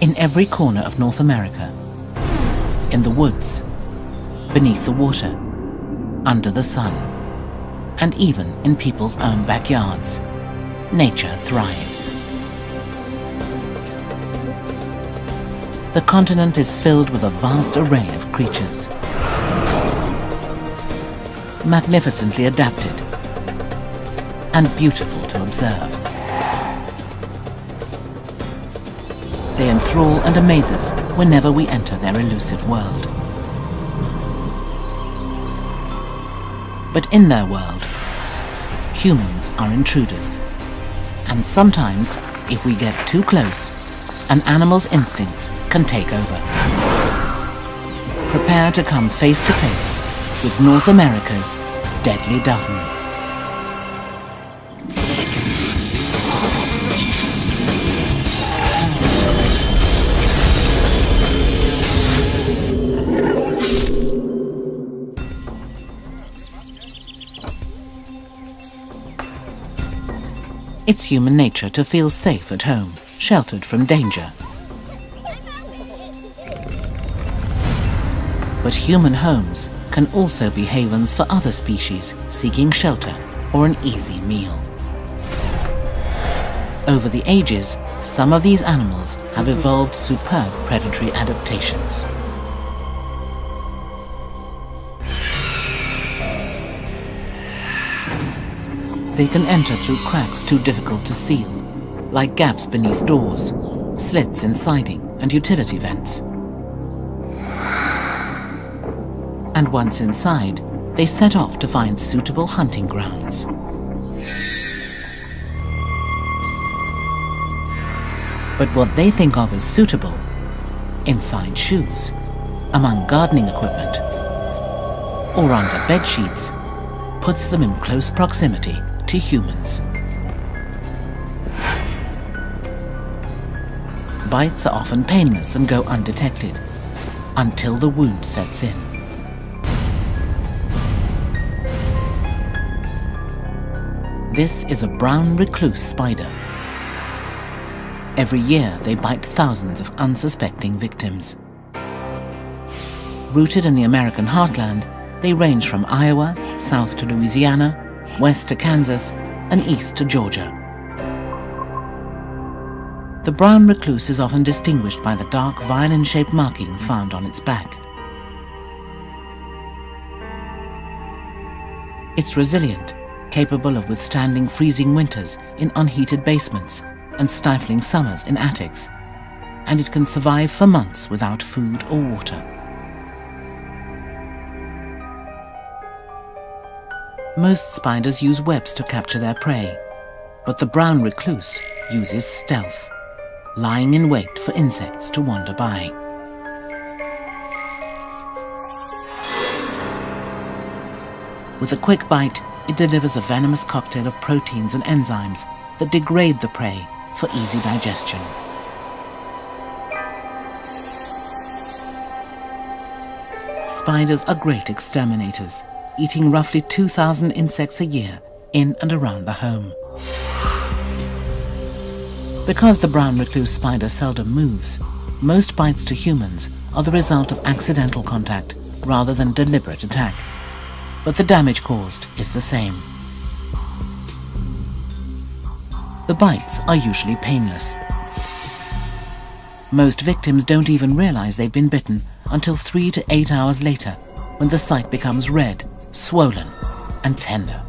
In every corner of North America, in the woods, beneath the water, under the sun, and even in people's own backyards, nature thrives. The continent is filled with a vast array of creatures, magnificently adapted and beautiful to observe. They enthrall and amaze us whenever we enter their elusive world. But in their world, humans are intruders. And sometimes, if we get too close, an animal's instincts can take over. Prepare to come face to face with North America's deadly dozen. It's human nature to feel safe at home, sheltered from danger. But human homes can also be havens for other species seeking shelter or an easy meal. Over the ages, some of these animals have evolved superb predatory adaptations. They can enter through cracks too difficult to seal, like gaps beneath doors, slits in siding and utility vents. And once inside, they set off to find suitable hunting grounds. But what they think of as suitable, inside shoes, among gardening equipment, or under bed sheets, puts them in close proximity to humans. Bites are often painless and go undetected until the wound sets in. This is a brown recluse spider. Every year they bite thousands of unsuspecting victims. Rooted in the American heartland, they range from Iowa, south to Louisiana, west to Kansas, and east to Georgia. The brown recluse is often distinguished by the dark violin-shaped marking found on its back. It's resilient, capable of withstanding freezing winters in unheated basements and stifling summers in attics, and it can survive for months without food or water. Most spiders use webs to capture their prey, but the brown recluse uses stealth, lying in wait for insects to wander by. With a quick bite, it delivers a venomous cocktail of proteins and enzymes that degrade the prey for easy digestion. Spiders are great exterminators, eating roughly 2,000 insects a year in and around the home. Because the brown recluse spider seldom moves, most bites to humans are the result of accidental contact rather than deliberate attack. But the damage caused is the same. The bites are usually painless. Most victims don't even realize they've been bitten until 3 to 8 hours later, when the site becomes red, swollen, and tender.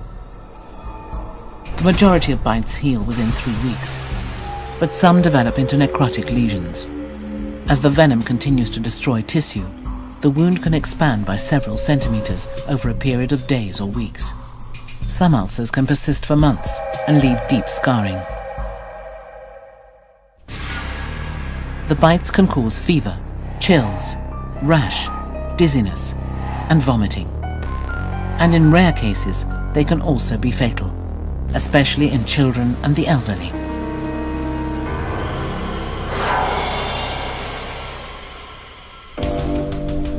The majority of bites heal within 3 weeks, but some develop into necrotic lesions. As the venom continues to destroy tissue, the wound can expand by several centimeters over a period of days or weeks. Some ulcers can persist for months and leave deep scarring. The bites can cause fever, chills, rash, dizziness, and vomiting. And in rare cases, they can also be fatal, especially in children and the elderly.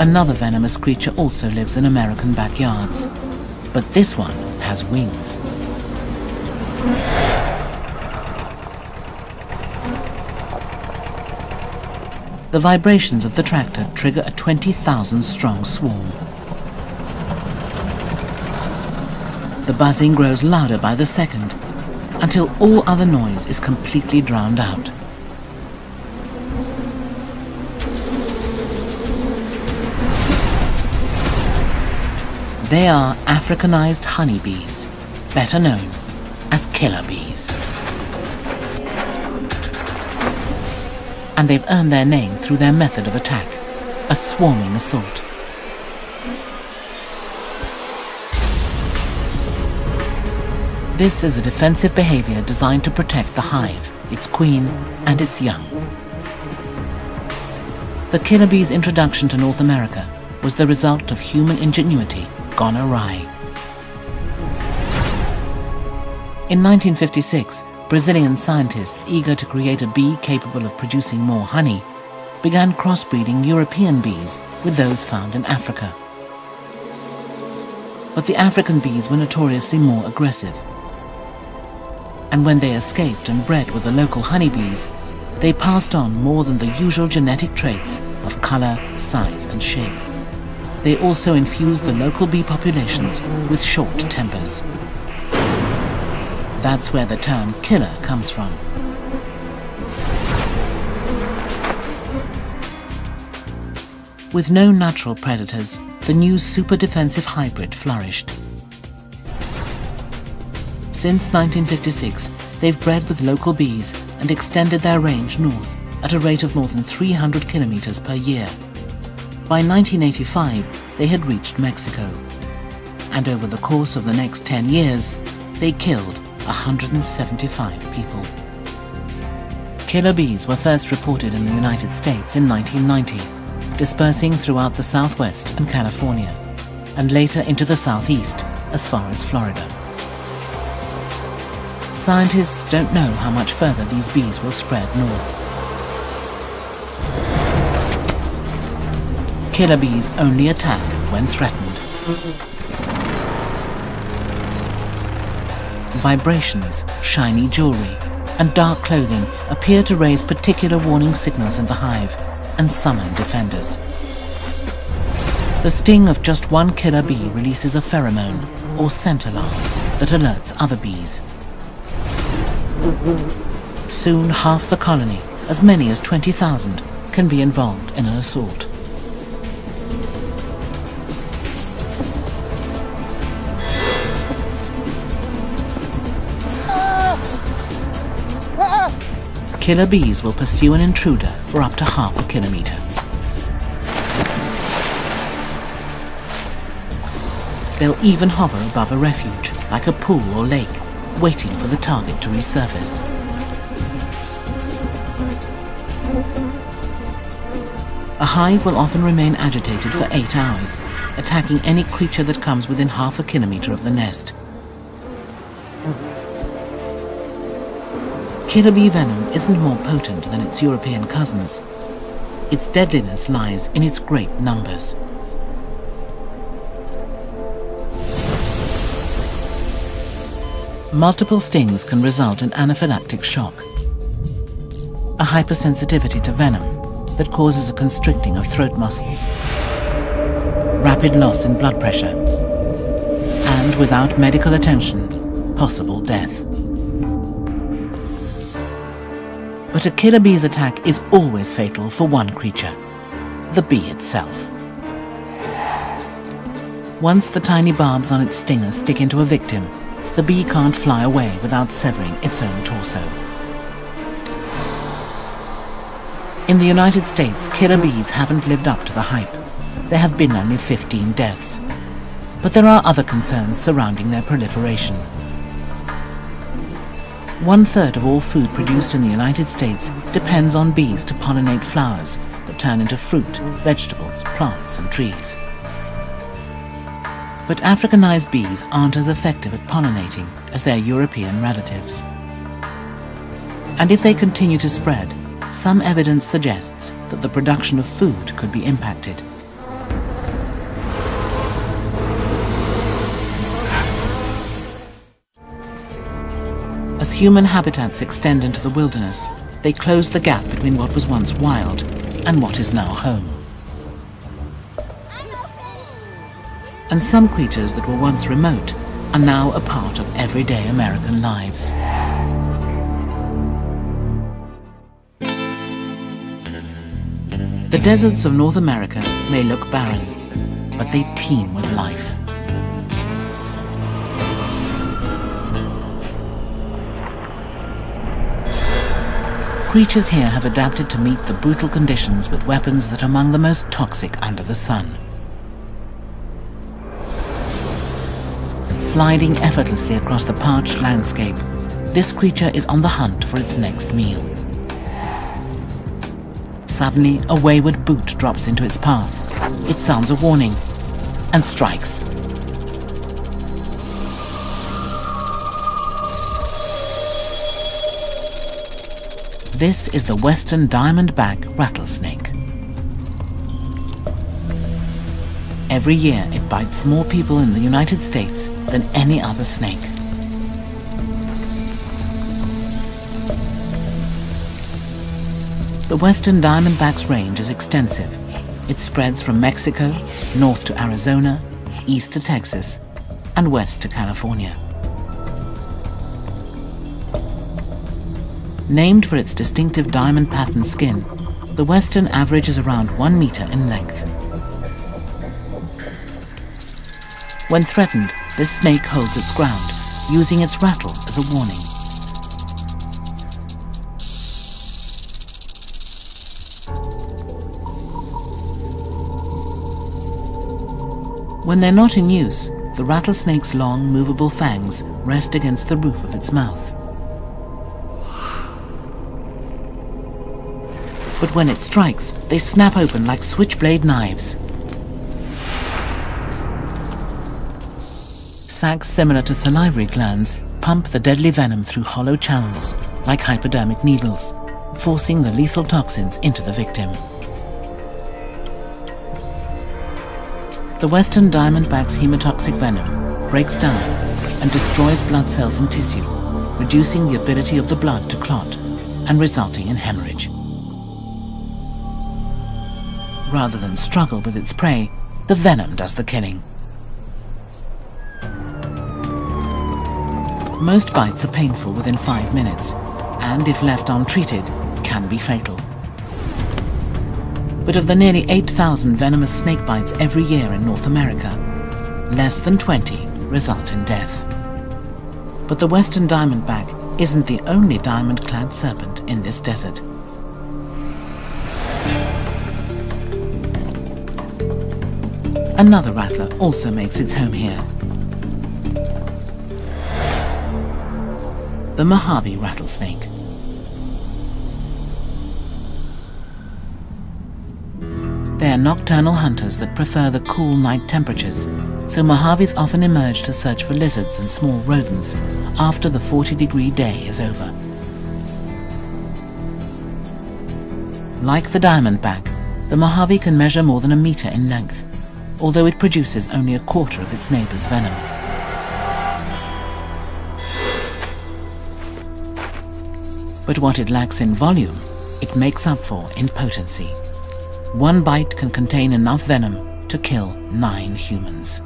Another venomous creature also lives in American backyards, but this one has wings. The vibrations of the tractor trigger a 20,000-strong swarm. The buzzing grows louder by the second, until all other noise is completely drowned out. They are Africanized honeybees, better known as killer bees. And they've earned their name through their method of attack, a swarming assault. This is a defensive behavior designed to protect the hive, its queen, and its young. The killer bee's introduction to North America was the result of human ingenuity gone awry. In 1956, Brazilian scientists eager to create a bee capable of producing more honey began crossbreeding European bees with those found in Africa. But the African bees were notoriously more aggressive. And when they escaped and bred with the local honeybees, they passed on more than the usual genetic traits of color, size, and shape. They also infused the local bee populations with short tempers. That's where the term killer comes from. With no natural predators, the new super defensive hybrid flourished. Since 1956, they've bred with local bees and extended their range north at a rate of more than 300 kilometers per year. By 1985, they had reached Mexico. And over the course of the next 10 years, they killed 175 people. Killer bees were first reported in the United States in 1990, dispersing throughout the Southwest and California, and later into the Southeast as far as Florida. Scientists don't know how much further these bees will spread north. Killer bees only attack when threatened. Vibrations, shiny jewelry, and dark clothing appear to raise particular warning signals in the hive and summon defenders. The sting of just one killer bee releases a pheromone or scent alarm that alerts other bees. Soon half the colony, as many as 20,000, can be involved in an assault. Killer bees will pursue an intruder for up to half a kilometer. They'll even hover above a refuge, like a pool or lake, waiting for the target to resurface. A hive will often remain agitated for 8 hours, attacking any creature that comes within half a kilometer of the nest. Killer bee venom isn't more potent than its European cousins. Its deadliness lies in its great numbers. Multiple stings can result in anaphylactic shock, a hypersensitivity to venom that causes a constricting of throat muscles, rapid loss in blood pressure, and without medical attention, possible death. But a killer bee's attack is always fatal for one creature, the bee itself. Once the tiny barbs on its stinger stick into a victim, the bee can't fly away without severing its own torso. In the United States, killer bees haven't lived up to the hype. There have been only 15 deaths. But there are other concerns surrounding their proliferation. 1/3 of all food produced in the United States depends on bees to pollinate flowers that turn into fruit, vegetables, plants, and trees. But Africanized bees aren't as effective at pollinating as their European relatives. And if they continue to spread, some evidence suggests that the production of food could be impacted. As human habitats extend into the wilderness, they close the gap between what was once wild and what is now home. And some creatures that were once remote are now a part of everyday American lives. The deserts of North America may look barren, but they teem with life. Creatures here have adapted to meet the brutal conditions with weapons that are among the most toxic under the sun. Sliding effortlessly across the parched landscape, this creature is on the hunt for its next meal. Suddenly, a wayward boot drops into its path. It sounds a warning and strikes. This is the western diamondback rattlesnake. Every year, it bites more people in the United States than any other snake. The western diamondback's range is extensive. It spreads from Mexico, north to Arizona, east to Texas, and west to California. Named for its distinctive diamond-patterned skin, the western averages around 1 meter in length. When threatened, this snake holds its ground, using its rattle as a warning. When they're not in use, the rattlesnake's long, movable fangs rest against the roof of its mouth. But when it strikes, they snap open like switchblade knives. Sacs similar to salivary glands pump the deadly venom through hollow channels like hypodermic needles, forcing the lethal toxins into the victim. The western diamondback's hemotoxic venom breaks down and destroys blood cells and tissue, reducing the ability of the blood to clot and resulting in hemorrhage. Rather than struggle with its prey, the venom does the killing. Most bites are painful within 5 minutes, and if left untreated, can be fatal. But of the nearly 8,000 venomous snake bites every year in North America, less than 20 result in death. But the western diamondback isn't the only diamond-clad serpent in this desert. Another rattler also makes its home here. The Mojave rattlesnake. They are nocturnal hunters that prefer the cool night temperatures, so Mojaves often emerge to search for lizards and small rodents after the 40-degree day is over. Like the diamondback, the Mojave can measure more than 1 meter in length, although it produces only 1/4 of its neighbor's venom. But what it lacks in volume, it makes up for in potency. 1 bite can contain enough venom to kill 9 humans.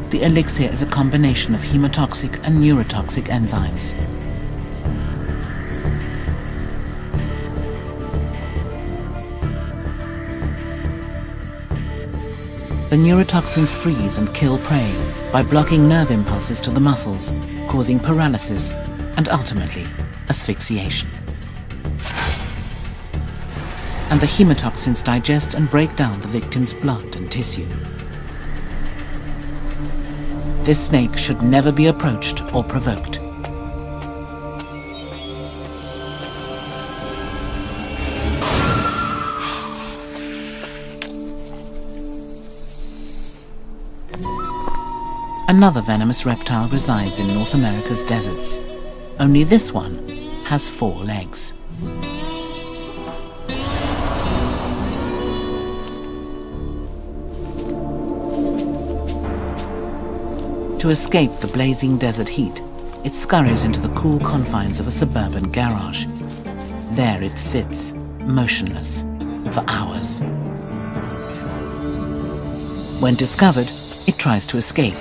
The elixir is a combination of hemotoxic and neurotoxic enzymes. The neurotoxins freeze and kill prey by blocking nerve impulses to the muscles, causing paralysis and ultimately asphyxiation. And the hemotoxins digest and break down the victim's blood and tissue. This snake should never be approached or provoked. Another venomous reptile resides in North America's deserts. Only this one has 4 legs. To escape the blazing desert heat, it scurries into the cool confines of a suburban garage. There it sits, motionless, for hours. When discovered, it tries to escape.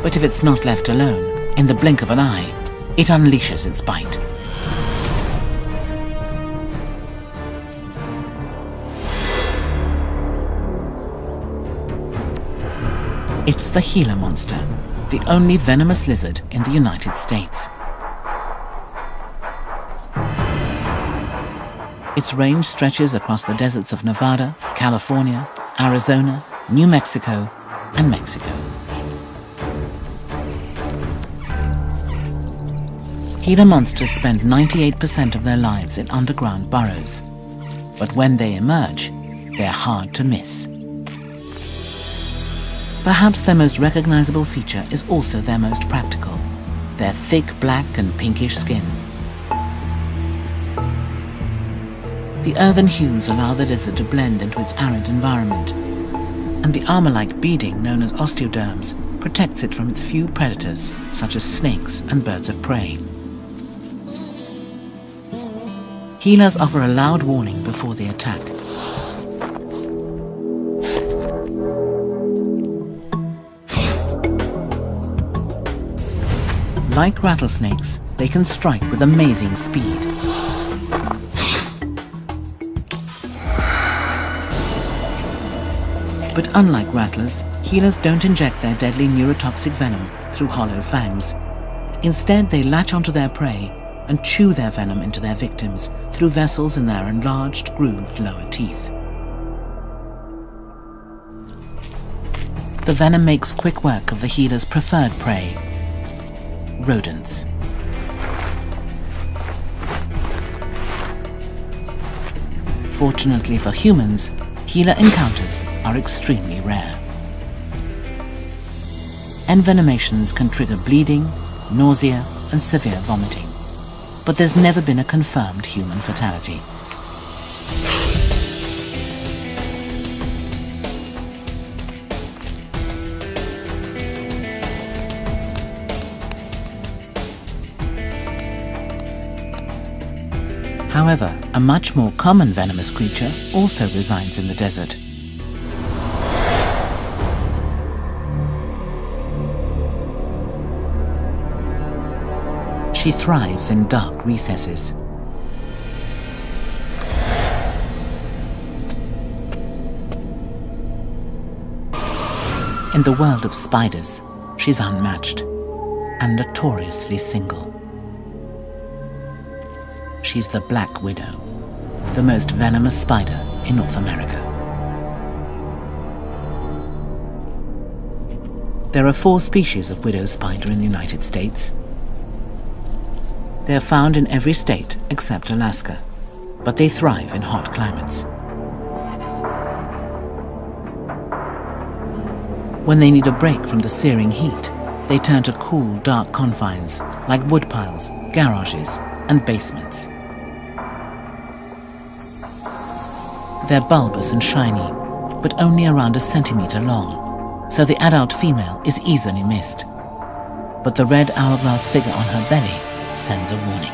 But if it's not left alone, in the blink of an eye, it unleashes its bite. It's the Gila monster, the only venomous lizard in the United States. Its range stretches across the deserts of Nevada, California, Arizona, New Mexico, and Mexico. Gila monsters spend 98% of their lives in underground burrows. But when they emerge, they're hard to miss. Perhaps their most recognizable feature is also their most practical, their thick black and pinkish skin. The earthen hues allow the lizard to blend into its arid environment, and the armor-like beading known as osteoderms protects it from its few predators, such as snakes and birds of prey. Gilas offer a loud warning before they attack. Like rattlesnakes, they can strike with amazing speed. But unlike rattlers, Gilas don't inject their deadly neurotoxic venom through hollow fangs. Instead, they latch onto their prey and chew their venom into their victims through vessels in their enlarged, grooved lower teeth. The venom makes quick work of the Gila's preferred prey, rodents. Fortunately for humans, Gila encounters are extremely rare. Envenomations can trigger bleeding, nausea, and severe vomiting, but there's never been a confirmed human fatality. However, a much more common venomous creature also resides in the desert. She thrives in dark recesses. In the world of spiders, she's unmatched and notoriously single. She's the Black Widow, the most venomous spider in North America. There are 4 species of widow spider in the United States. They are found in every state except Alaska, but they thrive in hot climates. When they need a break from the searing heat, they turn to cool, dark confines like woodpiles, garages, and basements. They're bulbous and shiny, but only around a centimeter long, so the adult female is easily missed. But the red hourglass figure on her belly sends a warning.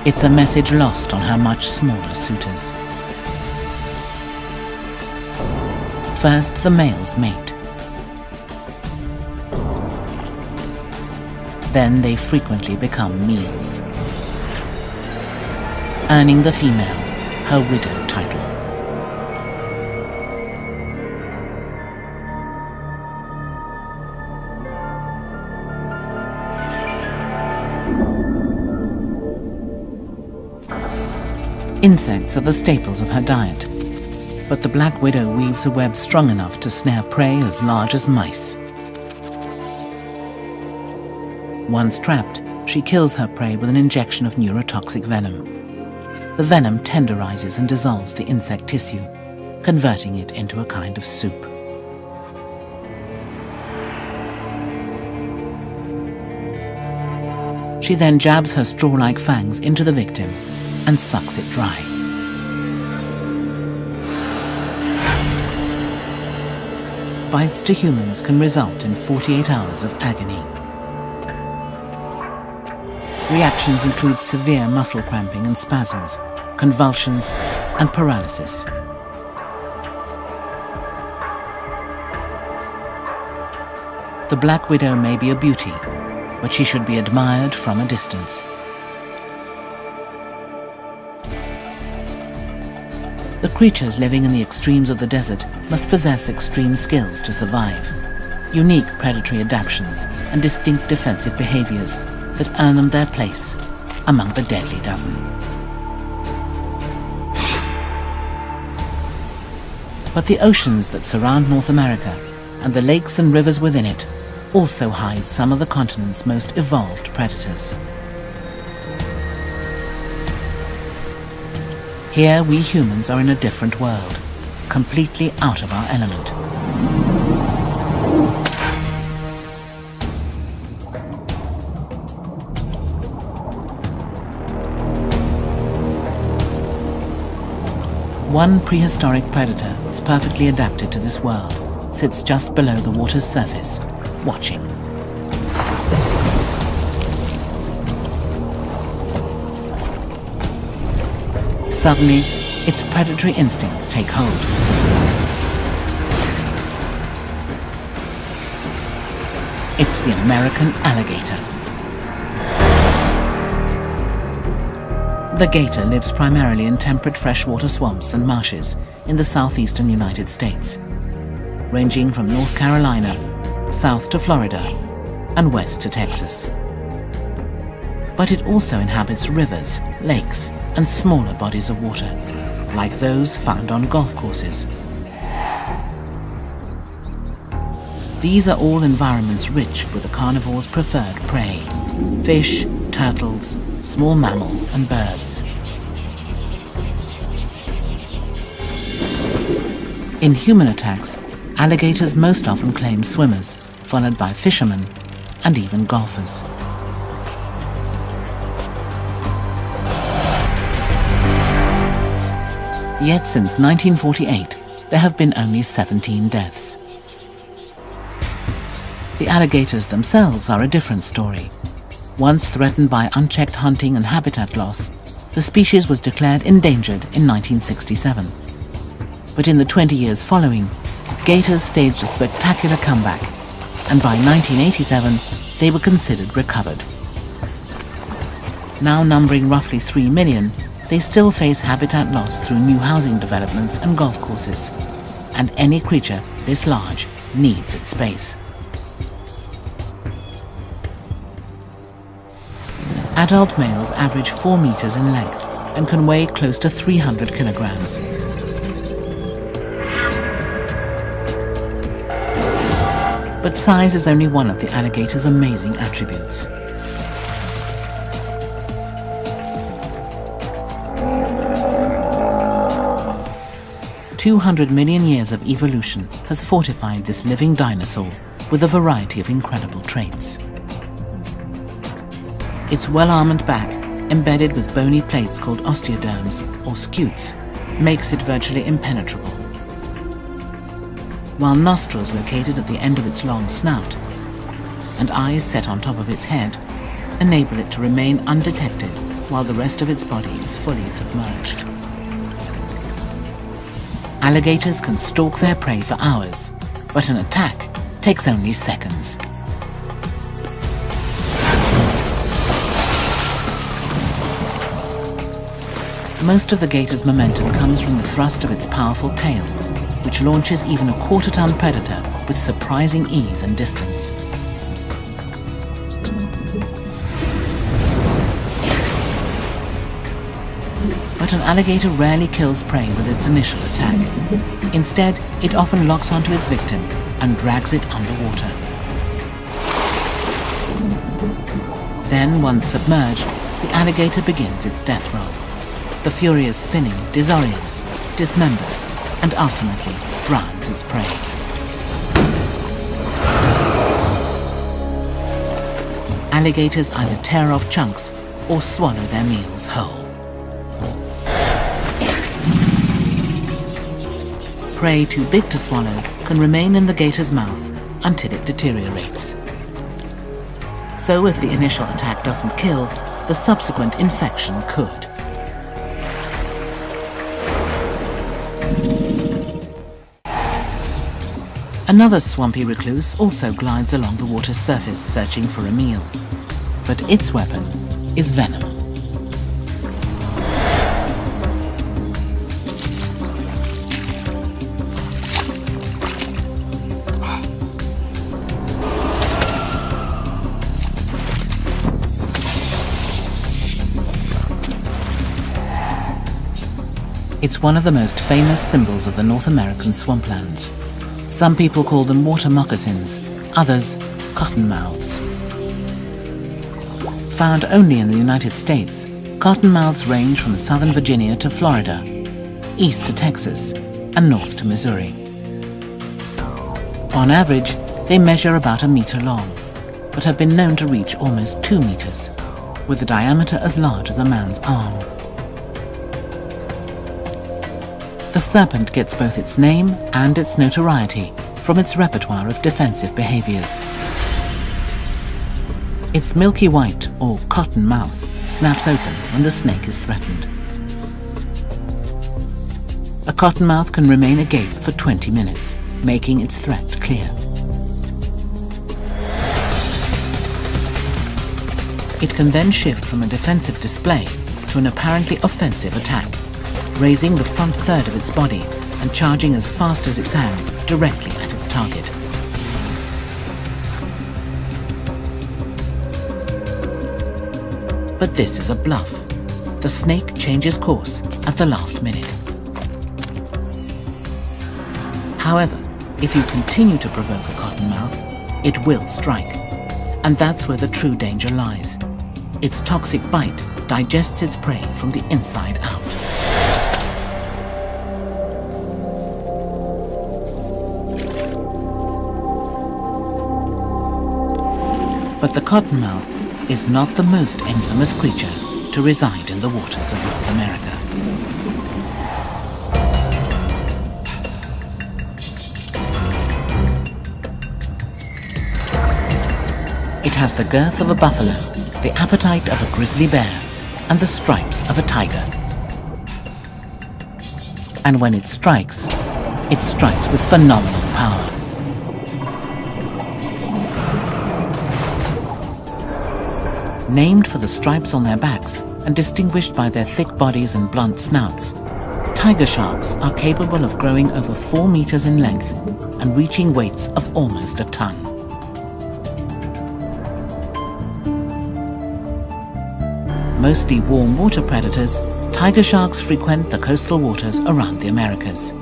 It's a message lost on her much smaller suitors. First, the males mate. Then they frequently become meals, earning the female her widow title. Insects are the staples of her diet, but the Black Widow weaves a web strong enough to snare prey as large as mice. Once trapped, she kills her prey with an injection of neurotoxic venom. The venom tenderizes and dissolves the insect tissue, converting it into a kind of soup. She then jabs her straw-like fangs into the victim and sucks it dry. bites to humans can result in 48 hours of agony. Reactions include severe muscle cramping and spasms, convulsions, and paralysis. The black widow may be a beauty, but she should be admired from a distance. The creatures living in the extremes of the desert must possess extreme skills to survive, unique predatory adaptations and distinct defensive behaviors that earn them their place among the deadly dozen. But the oceans that surround North America and the lakes and rivers within it also hide some of the continent's most evolved predators. Here we humans are in a different world, completely out of our element. One prehistoric predator that's perfectly adapted to this world sits just below the water's surface, watching. Suddenly, its predatory instincts take hold. It's the American alligator. The gator lives primarily in temperate freshwater swamps and marshes in the southeastern United States, ranging from North Carolina, south to Florida, and west to Texas. But it also inhabits rivers, lakes, and smaller bodies of water, like those found on golf courses. These are all environments rich with the carnivore's preferred prey: fish, turtles, small mammals, and birds. In human attacks, alligators most often claim swimmers, followed by fishermen and even golfers. Yet since 1948, there have been only 17 deaths. The alligators themselves are a different story. Once threatened by unchecked hunting and habitat loss, the species was declared endangered in 1967. But in the 20 years following, gators staged a spectacular comeback, and by 1987, they were considered recovered. Now numbering roughly 3 million, they still face habitat loss through new housing developments and golf courses, and any creature this large needs its space. Adult males average 4 meters in length and can weigh close to 300 kilograms. But size is only one of the alligator's amazing attributes. 200 million years of evolution has fortified this living dinosaur with a variety of incredible traits. Its well-armored back, embedded with bony plates called osteoderms, or scutes, makes it virtually impenetrable. While nostrils located at the end of its long snout and eyes set on top of its head enable it to remain undetected while the rest of its body is fully submerged. Alligators can stalk their prey for hours, but an attack takes only seconds. Most of the gator's momentum comes from the thrust of its powerful tail, which launches even a quarter-ton predator with surprising ease and distance. But an alligator rarely kills prey with its initial attack. Instead, it often locks onto its victim and drags it underwater. Then, once submerged, the alligator begins its death roll. The furious spinning disorients, dismembers, and ultimately drowns its prey. Alligators either tear off chunks or swallow their meals whole. Prey too big to swallow can remain in the gator's mouth until it deteriorates. So if the initial attack doesn't kill, the subsequent infection could. Another swampy recluse also glides along the water's surface searching for a meal, but its weapon is venom. It's one of the most famous symbols of the North American swamplands. Some people call them water moccasins, others cottonmouths. Found only in the United States, cottonmouths range from southern Virginia to Florida, east to Texas, and north to Missouri. On average, they measure about 1 meter long, but have been known to reach almost 2 meters, with a diameter as large as a man's arm. The serpent gets both its name and its notoriety from its repertoire of defensive behaviors. Its milky white, or cotton mouth, snaps open when the snake is threatened. A cottonmouth can remain agape for 20 minutes, making its threat clear. It can then shift from a defensive display to an apparently offensive attack, raising the front third of its body and charging as fast as it can directly at its target. But this is a bluff. The snake changes course at the last minute. However, if you continue to provoke a cottonmouth, it will strike. And that's where the true danger lies. Its toxic bite digests its prey from the inside out. But the cottonmouth is not the most infamous creature to reside in the waters of North America. It has the girth of a buffalo, the appetite of a grizzly bear, and the stripes of a tiger. And when it strikes with phenomenal power. Named for the stripes on their backs and distinguished by their thick bodies and blunt snouts, tiger sharks are capable of growing over 4 meters in length and reaching weights of almost a ton. Mostly warm water predators, tiger sharks frequent the coastal waters around the Americas.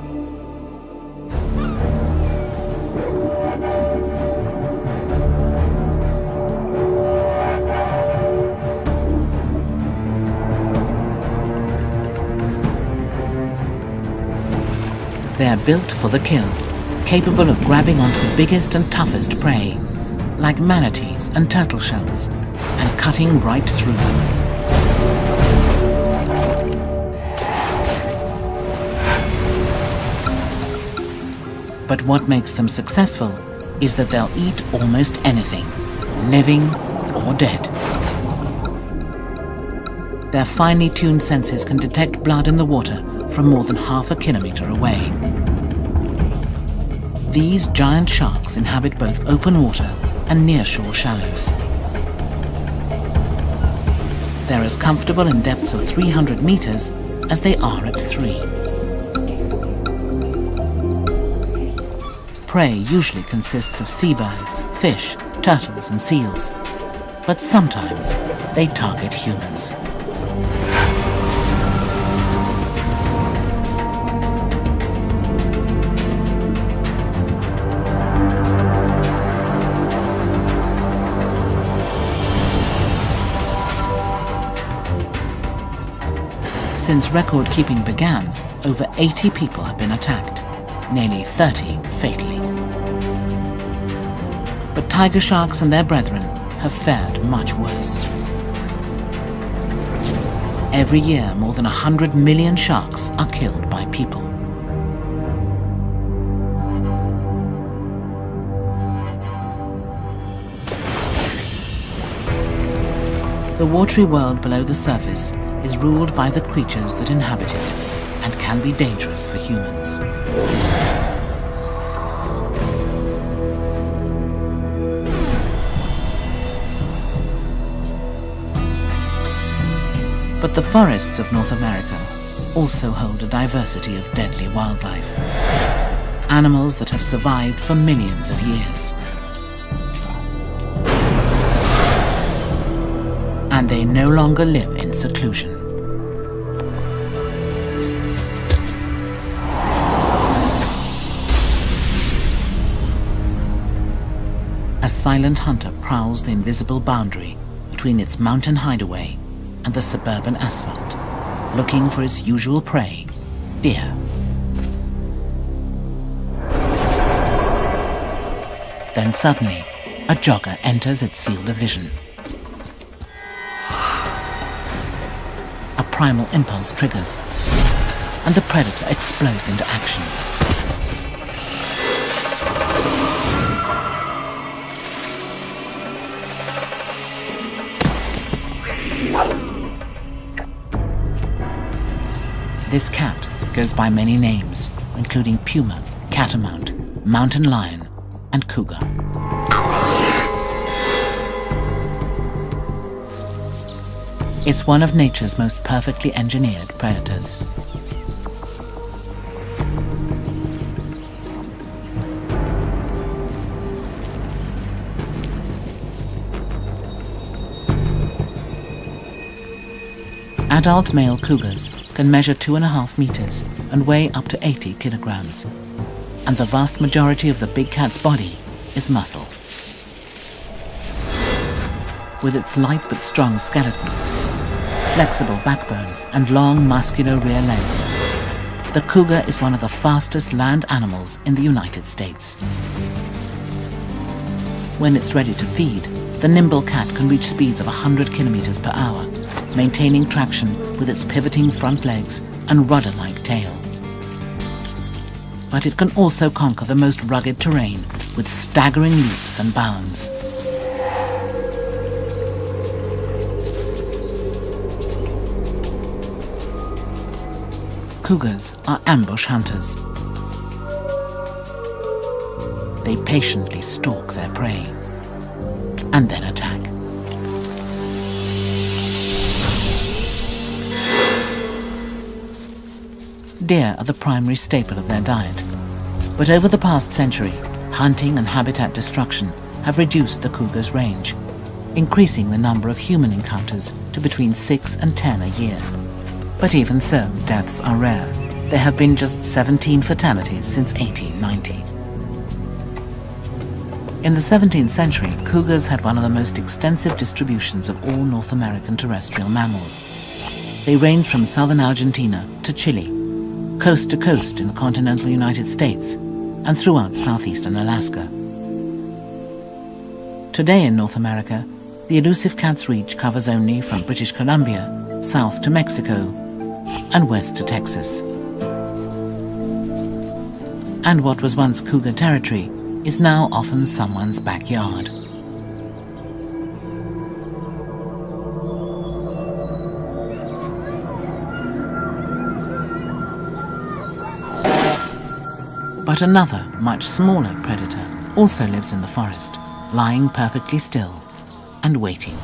They are built for the kill, capable of grabbing onto the biggest and toughest prey, like manatees and turtle shells, and cutting right through them. But what makes them successful is that they'll eat almost anything, living or dead. Their finely tuned senses can detect blood in the water from more than half a kilometer away. These giant sharks inhabit both open water and nearshore shallows. They're as comfortable in depths of 300 meters as they are at 3. Prey usually consists of seabirds, fish, turtles, and seals, but sometimes they target humans. Since record-keeping began, over 80 people have been attacked, nearly 30 fatally. But tiger sharks and their brethren have fared much worse. Every year, more than 100 million sharks are killed by people. The watery world below the surface is ruled by the creatures that inhabit it and can be dangerous for humans. But the forests of North America also hold a diversity of deadly wildlife. Animals that have survived for millions of years. And they no longer live in seclusion. A silent hunter prowls the invisible boundary between its mountain hideaway and the suburban asphalt, looking for its usual prey, deer. Then suddenly, a jogger enters its field of vision. A primal impulse triggers, and the predator explodes into action. This cat goes by many names, including puma, catamount, mountain lion, and cougar. It's one of nature's most perfectly engineered predators. Adult male cougars can measure 2.5 meters and weigh up to 80 kilograms. And the vast majority of the big cat's body is muscle. With its light but strong skeleton, flexible backbone, and long muscular rear legs, the cougar is one of the fastest land animals in the United States. When it's ready to feed, the nimble cat can reach speeds of 100 kilometers per hour, maintaining traction with its pivoting front legs and rudder-like tail. But it can also conquer the most rugged terrain with staggering leaps and bounds. Cougars are ambush hunters. They patiently stalk their prey and then attack. Deer are the primary staple of their diet, but over the past century, hunting and habitat destruction have reduced the cougar's range, increasing the number of human encounters to between 6 and 10 a year. But even so, deaths are rare. There have been just 17 fatalities since 1890. In the 17th century, cougars had one of the most extensive distributions of all North American terrestrial mammals. They ranged from southern Argentina to Chile, coast to coast in the continental United States, and throughout southeastern Alaska. Today in North America, the elusive cat's reach covers only from British Columbia, south to Mexico, and west to Texas. And what was once cougar territory is now often someone's backyard. But another, much smaller predator also lives in the forest, lying perfectly still and waiting.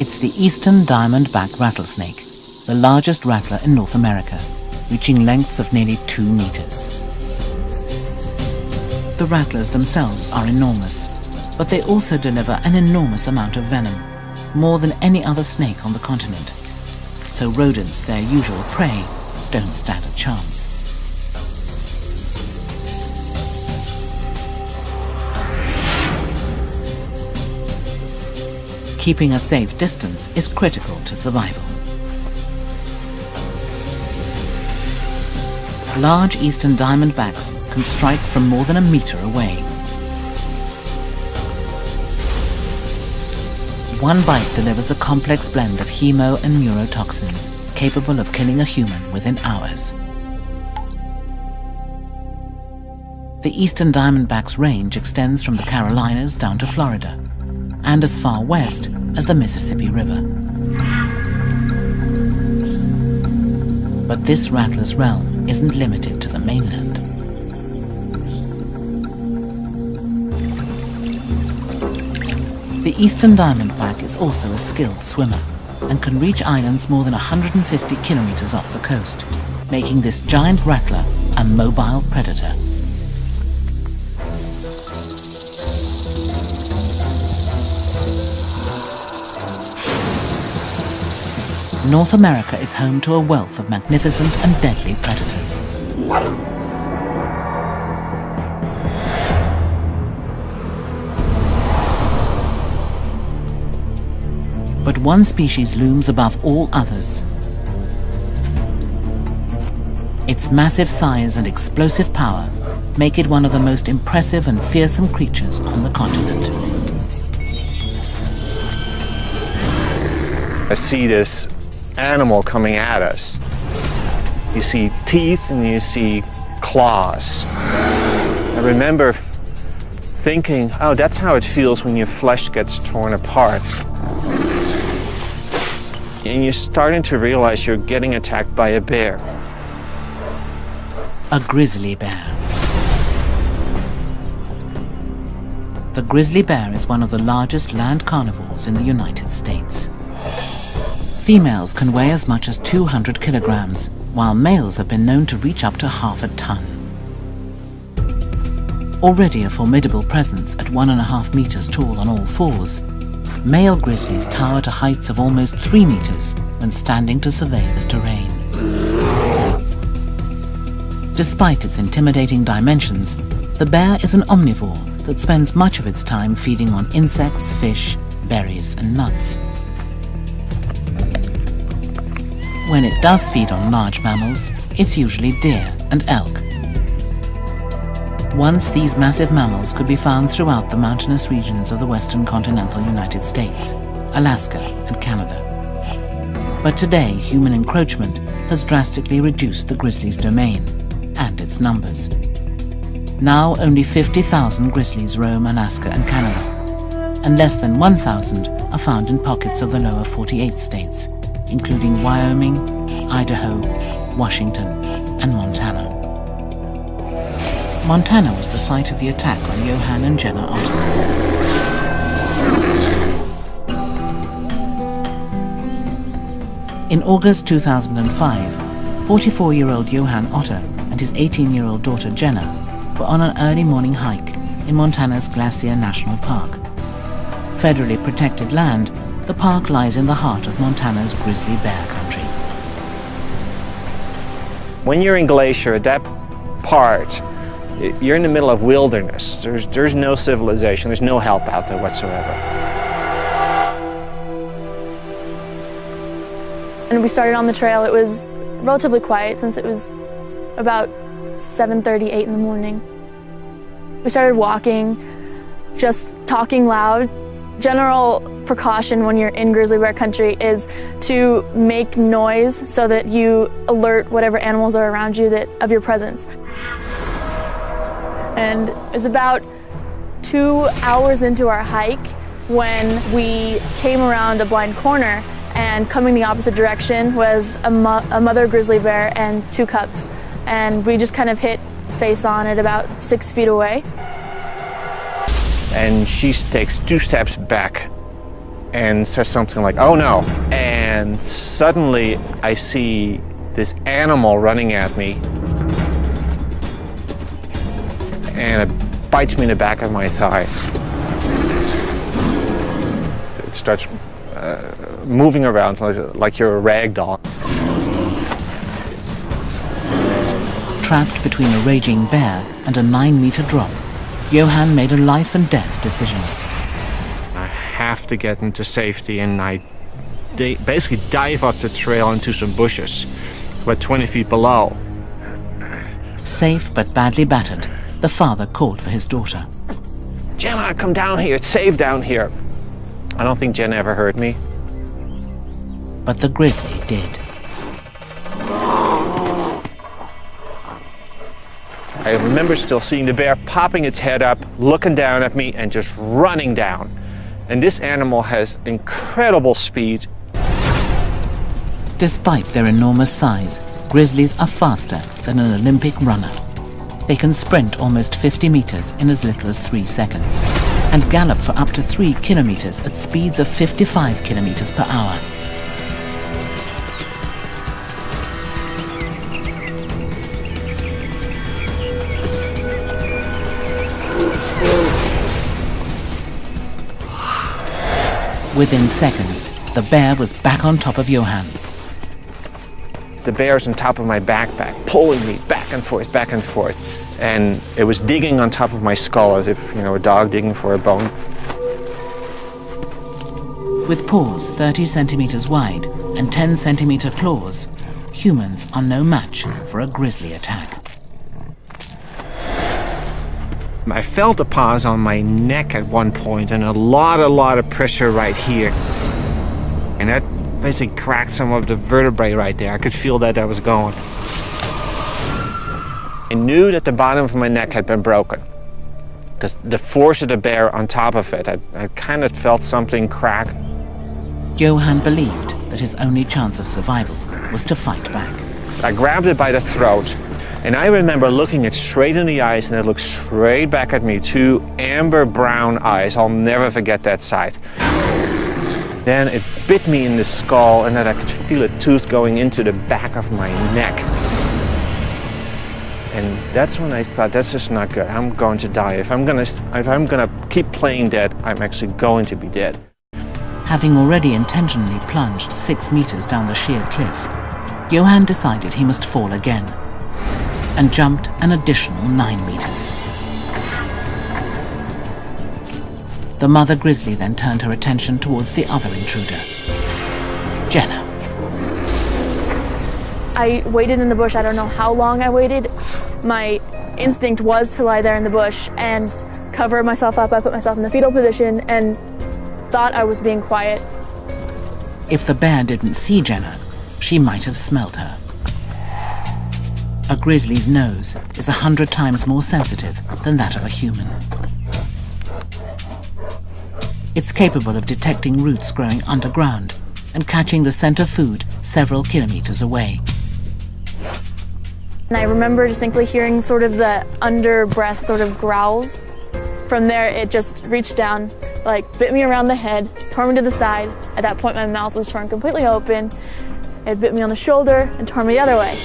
It's the eastern diamondback rattlesnake, the largest rattler in North America, reaching lengths of nearly 2 meters. The rattlers themselves are enormous, but they also deliver an enormous amount of venom, more than any other snake on the continent. So rodents, their usual prey, don't stand a chance. Keeping a safe distance is critical to survival. Large eastern diamondbacks can strike from more than a meter away, One bite delivers a complex blend of hemo and neurotoxins capable of killing a human within hours. The eastern diamondback's range extends from the Carolinas down to Florida, and as far west as the Mississippi River. But this rattler's realm isn't limited to the mainland. The eastern diamondback is also a skilled swimmer and can reach islands more than 150 kilometers off the coast, making this giant rattler a mobile predator. North America is home to a wealth of magnificent and deadly predators. But one species looms above all others. Its massive size and explosive power make it one of the most impressive and fearsome creatures on the continent. I see this animal coming at us. You see teeth and you see claws. I remember thinking, oh, that's how it feels when your flesh gets torn apart. And you're starting to realize you're getting attacked by a bear. A grizzly bear. The grizzly bear is one of the largest land carnivores in the United States. Females can weigh as much as 200 kilograms, while males have been known to reach up to half a ton. Already a formidable presence at 1.5 meters tall on all fours, male grizzlies tower to heights of almost 3 meters when standing to survey the terrain. Despite its intimidating dimensions, the bear is an omnivore that spends much of its time feeding on insects, fish, berries, and nuts. When it does feed on large mammals, it's usually deer and elk. Once these massive mammals could be found throughout the mountainous regions of the western continental United States, Alaska and Canada. But today, human encroachment has drastically reduced the grizzly's domain and its numbers. Now only 50,000 grizzlies roam Alaska and Canada, and less than 1,000 are found in pockets of the lower 48 states, including Wyoming, Idaho, Washington, and Montana. Montana was the site of the attack on Johann and Jenna Otter. In August 2005, 44-year-old Johann Otter and his 18-year-old daughter Jenna were on an early morning hike in Montana's Glacier National Park. Federally protected land, the park lies in the heart of Montana's grizzly bear country. When you're in Glacier, that part, you're in the middle of wilderness. There's no civilization, there's no help out there whatsoever. And we started on the trail. It was relatively quiet since it was about 7:38 in the morning. We started walking, just talking loud. General precaution when you're in grizzly bear country is to make noise so that you alert whatever animals are around you of your presence. And it was about 2 hours into our hike when we came around a blind corner, and coming the opposite direction was a mother grizzly bear and 2 cubs. And we just kind of hit face on at about 6 feet away. And she takes 2 steps back and says something like, "Oh no." And suddenly I see this animal running at me, and it bites me in the back of my thigh. It starts moving around like you're a rag doll. Trapped between a raging bear and a 9-meter drop, Johann made a life and death decision. I have to get into safety, and I basically dive up the trail into some bushes, about 20 feet below. Safe but badly battered, the father called for his daughter. "Gemma, come down here, it's safe down here." I don't think Jen ever hurt me. But the grizzly did. I remember still seeing the bear popping its head up, looking down at me, and just running down. And this animal has incredible speed. Despite their enormous size, grizzlies are faster than an Olympic runner. They can sprint almost 50 meters in as little as 3 seconds and gallop for up to 3 kilometers at speeds of 55 kilometers per hour. Within seconds, the bear was back on top of Johan. The bear's on top of my backpack, pulling me back and forth, and it was digging on top of my skull as if, a dog digging for a bone. With paws 30 centimeters wide and 10 centimeter claws, humans are no match for a grizzly attack. I felt the paws on my neck at one point and a lot of pressure right here. And that basically cracked some of the vertebrae right there. I could feel that was going. I knew that the bottom of my neck had been broken because the force of the bear on top of it, I kind of felt something crack. Johan believed that his only chance of survival was to fight back. I grabbed it by the throat, and I remember looking it straight in the eyes, and it looked straight back at me, 2 amber brown eyes. I'll never forget that sight. Then it bit me in the skull, and then I could feel a tooth going into the back of my neck. And that's when I thought, that's just not good. I'm going to die. If I'm gonna keep playing dead, I'm actually going to be dead. Having already intentionally plunged 6 meters down the sheer cliff, Johan decided he must fall again and jumped an additional 9 meters. The mother grizzly then turned her attention towards the other intruder, Jenna. I waited in the bush. I don't know how long I waited. My instinct was to lie there in the bush and cover myself up. I put myself in the fetal position and thought I was being quiet. If the bear didn't see Jenna, she might have smelled her. A grizzly's nose is 100 times more sensitive than that of a human. It's capable of detecting roots growing underground and catching the scent of food several kilometers away. And I remember distinctly hearing sort of the under-breath sort of growls. From there, it just reached down, bit me around the head, tore me to the side. At that point, my mouth was torn completely open. It bit me on the shoulder and tore me the other way.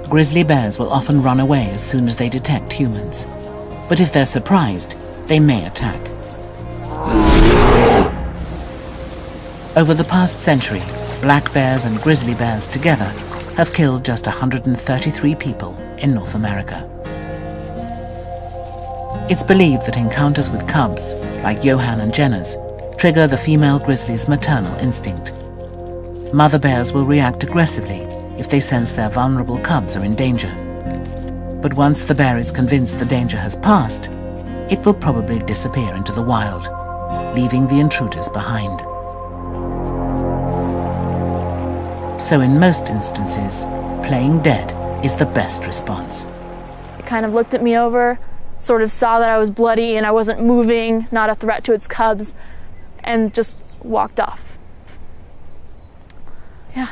Grizzly bears will often run away as soon as they detect humans. But if they're surprised, they may attack. Over the past century, black bears and grizzly bears together have killed just 133 people in North America. It's believed that encounters with cubs, like Johan and Jenna's, trigger the female grizzly's maternal instinct. Mother bears will react aggressively if they sense their vulnerable cubs are in danger. But once the bear is convinced the danger has passed, it will probably disappear into the wild, leaving the intruders behind. So in most instances, playing dead is the best response. It kind of looked at me over, sort of saw that I was bloody and I wasn't moving, not a threat to its cubs, and just walked off. Yeah.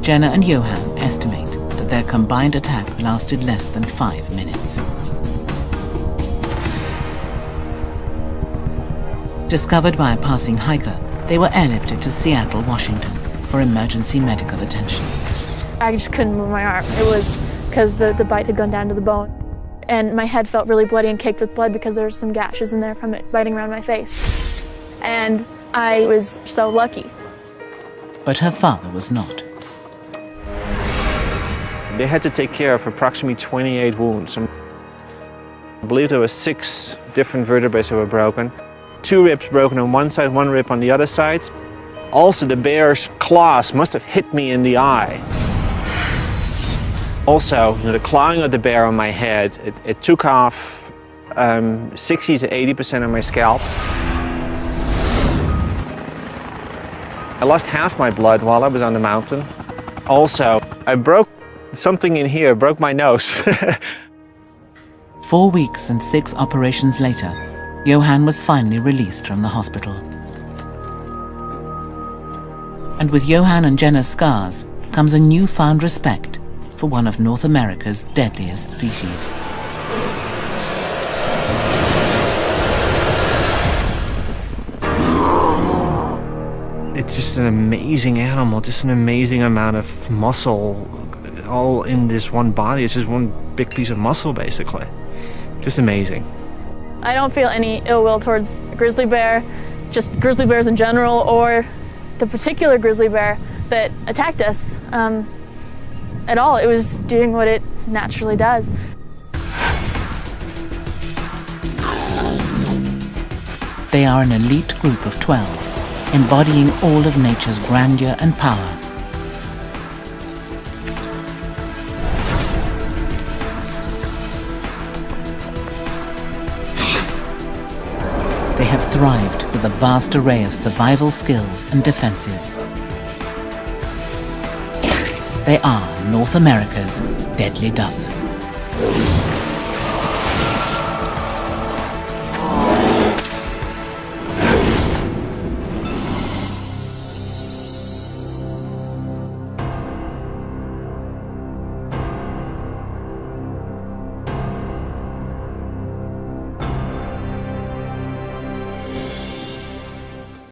Jenna and Johan estimate that their combined attack lasted less than 5 minutes. Discovered by a passing hiker, they were airlifted to Seattle, Washington for emergency medical attention. I just couldn't move my arm. It was because the bite had gone down to the bone. And my head felt really bloody and caked with blood because there were some gashes in there from it biting around my face. And I was so lucky. But her father was not. They had to take care of approximately 28 wounds. I believe there were 6 different vertebrae that were broken. 2 ribs broken on one side, 1 rib on the other side. Also, the bear's claws must have hit me in the eye. Also, the clawing of the bear on my head, it took off 60 to 80% of my scalp. I lost half my blood while I was on the mountain. Also, I broke something in here, broke my nose. 4 weeks and 6 operations later, Johan was finally released from the hospital. And with Johan and Jenna's scars comes a newfound respect for one of North America's deadliest species. It's just an amazing animal, just an amazing amount of muscle all in this one body. It's just one big piece of muscle, basically. Just amazing. I don't feel any ill will towards a grizzly bear, just grizzly bears in general, or the particular grizzly bear that attacked us at all. It was doing what it naturally does. They are an elite group of 12, embodying all of nature's grandeur and power. They have thrived with a vast array of survival skills and defenses. They are North America's deadly dozen.